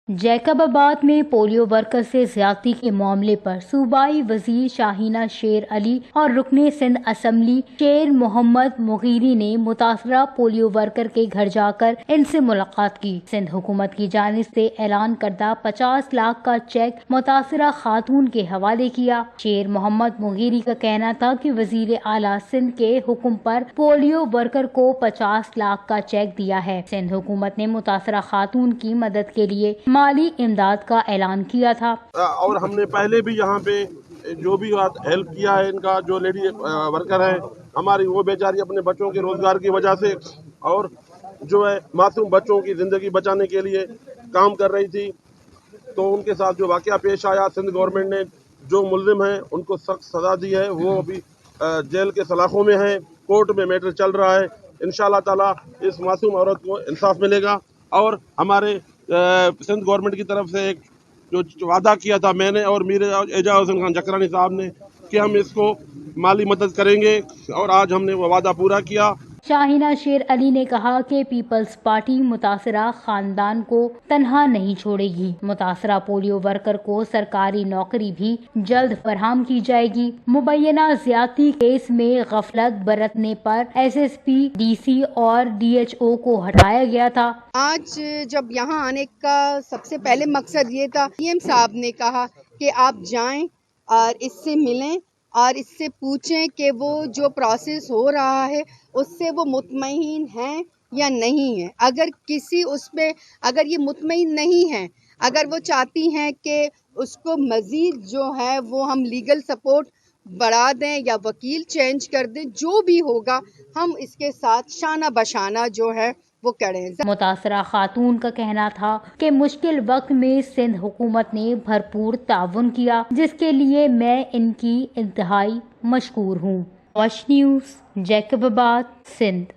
जैकबाबाद में polio worker से ज्यादती के मामले पर सूबाई वजीर शाहीना शेर अली और रुकने सिंध असम्बली शेर मोहम्मद मुगीरी ने मुतासरा पोलियो वर्कर के घर जाकर इनसे मुलाकात की। सिंध हुकूमत की जानिब से ऐलान करदा 50 लाख का चेक मुतासरा खातून के हवाले किया। शेर मोहम्मद मुगीरी का कहना था कि वजीर आला सिंध के हुक्म पर पोलियो वर्कर को 50 लाख का चेक दिया है। सिंध हुकूमत ने मुतासरा खातून की मदद के लिए माली इमदाद का ऐलान किया था। और हमने पहले भी यहाँ पे जो भी हेल्प किया है, इनका जो लेडी वर्कर है हमारी, वो बेचारी अपने बच्चों के रोजगार की वजह से और जो है मासूम बच्चों की जिंदगी बचाने के लिए काम कर रही थी। तो उनके साथ जो वाकया पेश आया, सिंध गवर्नमेंट ने जो मुल्जिम हैं उनको सख्त सजा दी है। वो अभी जेल के सलाखों में है, कोर्ट में मैटर चल रहा है। इंशाअल्लाह ताला इस मासूम औरत को इंसाफ मिलेगा। और हमारे सिंध गवर्नमेंट की तरफ से एक जो वादा किया था मैंने और मीर एजाज हुसैन खान जकरानी साहब ने कि हम इसको माली मदद करेंगे, और आज हमने वो वादा पूरा किया। शाहीना शेर अली ने कहा कि पीपल्स पार्टी मुतासरा खानदान को तन्हा नहीं छोड़ेगी। मुतासरा पोलियो वर्कर को सरकारी नौकरी भी जल्द फराहम की जाएगी। मुबैना ज्यादती केस में गफलत बरतने पर SSP, DC और DHO को हटाया गया था। आज जब यहाँ आने का सबसे पहले मकसद ये था, PM साहब ने कहा कि आप जाएं और इससे मिलें और इससे पूछें कि वो जो प्रोसेस हो रहा है उससे वो मुतमईन हैं या नहीं है। अगर अगर ये मुतमईन नहीं है, अगर वो चाहती हैं कि उसको मज़ीद जो है वो हम लीगल सपोर्ट बढ़ा दें या वकील चेंज कर दें, जो भी होगा हम इसके साथ शाना बशाना जो है वो करें। मुतासरा खातून का कहना था कि मुश्किल वक्त में सिंध हुकूमत ने भरपूर ताउन किया, जिसके लिए मैं इनकी इंतहाई मशकूर हूँ। Watch news, Jacobabad, Sindh.